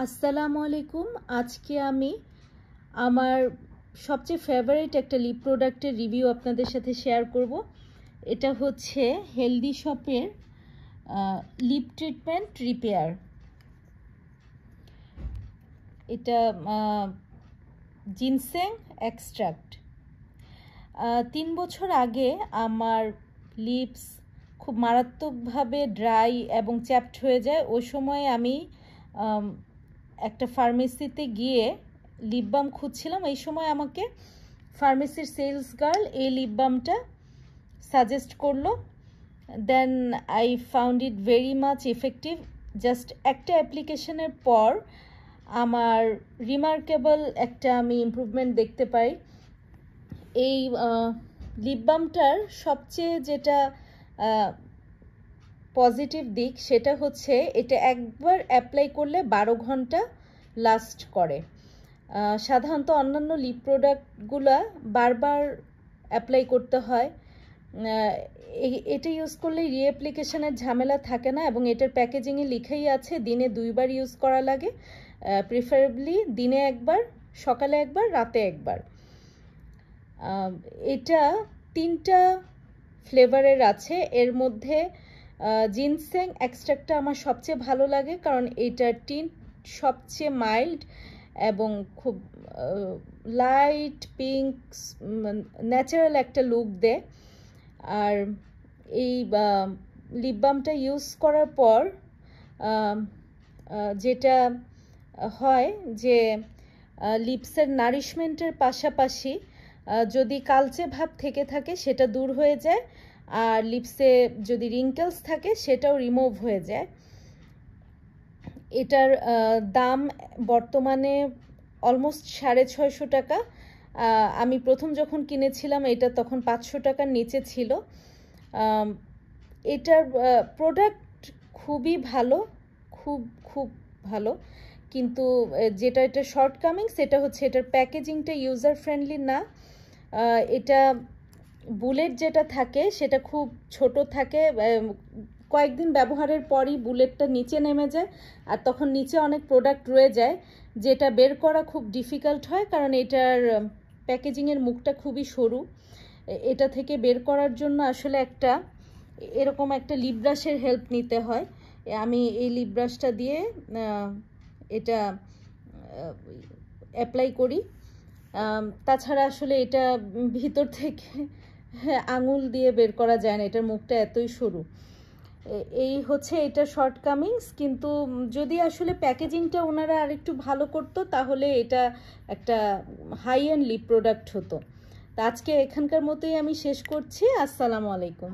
আসসালামু আলাইকুম। আজকে আমি আমার সবচেয়ে ফেভারিট একটা লিপ প্রোডাক্টের রিভিউ আপনাদের সাথে শেয়ার করব। এটা হচ্ছে হেলদি শপের লিপ ট্রিটমেন্ট রিপেয়ার। এটা জিনসেং এক্সট্রাক্ট। 3 বছর আগে আমার লিপস খুব মারাত্মকভাবে ড্রাই এবং চ্যাপড হয়ে যায়। ওই সময় আমি একটা ফার্মেসিতে গিয়ে লিপ বাম খুঁজছিলাম। এই সময় আমাকে ফার্মেসির সেলস গার্ল এই লিপ বামটা সাজেস্ট করলো। Then I found it very much effective. Just একটা অ্যাপ্লিকেশনের পর আমার রিমার্কেবল একটা আমি ইমপ্রুভমেন্ট দেখতে পাই। এই লিপ বামটার সবচেয়ে যেটা পজিটিভ দিক সেটা হচ্ছে এটা একবার অ্যাপ্লাই করলে 12 ঘন্টা লাস্ট করে। সাধারণত অন্যান্য লিপ প্রোডাক্টগুলো বারবার অ্যাপ্লাই করতে হয়। এটা ইউজ করলে রিঅ্যাপ্লিকেশনের ঝামেলা থাকে না এবং এটার প্যাকেজিংয়ে লিখাই আছে দিনে 2 বার ইউজ করা লাগে, প্রিফারেবলি দিনে একবার, সকালে একবার, রাতে একবার। এটা 3টা ফ্লেভারের আছে। এর মধ্যে জিনসেং এক্সট্রাক্টটা আমার সবচেয়ে ভালো লাগে কারণ এটার টিন্ট সবচেয়ে মাইল্ড এবং খুব লাইট পিঙ্ক ন্যাচারাল একটা লুক দেয়। আর এই লিপ বামটা ইউজ করার পর যেটা হয় যে লিপসের নারিশমেন্টের পাশাপাশি যদি কালচে ভাব থেকে থাকে সেটা দূর হয়ে যায়, আর লিপসে যদি রিঙ্কেলস থাকে সেটাও রিমুভ হয়ে যায়। এটার দাম বর্তমানে অলমোস্ট 650 টাকা। আমি প্রথম যখন কিনেছিলাম এটা তখন 500 টাকার নিচে ছিল। এটার প্রোডাক্ট খুবই ভালো, খুব ভালো, কিন্তু যেটা এটা শর্টকামিং সেটা হচ্ছে এটার প্যাকেজিংটা ইউজার ফ্রেন্ডলি না। এটা বুলেট যেটা থাকে সেটা খুব ছোট থাকে, কয়েকদিন ব্যবহারের পরই বুলেটটা নিচে নেমে যায় আর তখন নিচে অনেক প্রোডাক্ট রয়ে যায়, যেটা বের করা খুব ডিফিকাল্ট হয় কারণ এটার প্যাকেজিংয়ের মুখটা খুবই সরু। এটা থেকে বের করার জন্য আসলে এরকম একটা লিপ ব্রাশের হেল্প নিতে হয়। আমি এই লিপ ব্রাশটা দিয়ে এটা অ্যাপ্লাই করি। তাছাড়া আসলে এটা ভিতর থেকে আঙুল দিয়ে বের করা যায় না, এটার মুখটা এতই সরু। এই হচ্ছে এটা শর্টকামিংস, কিন্তু যদি আসলে প্যাকেজিংটা ওনারা আরেকটু ভালো করতো তাহলে এটা একটা হাই এন্ড লিপ প্রোডাক্ট হতো। তা আজকে এখানকার মতোই আমি শেষ করছি। আসসালামু আলাইকুম।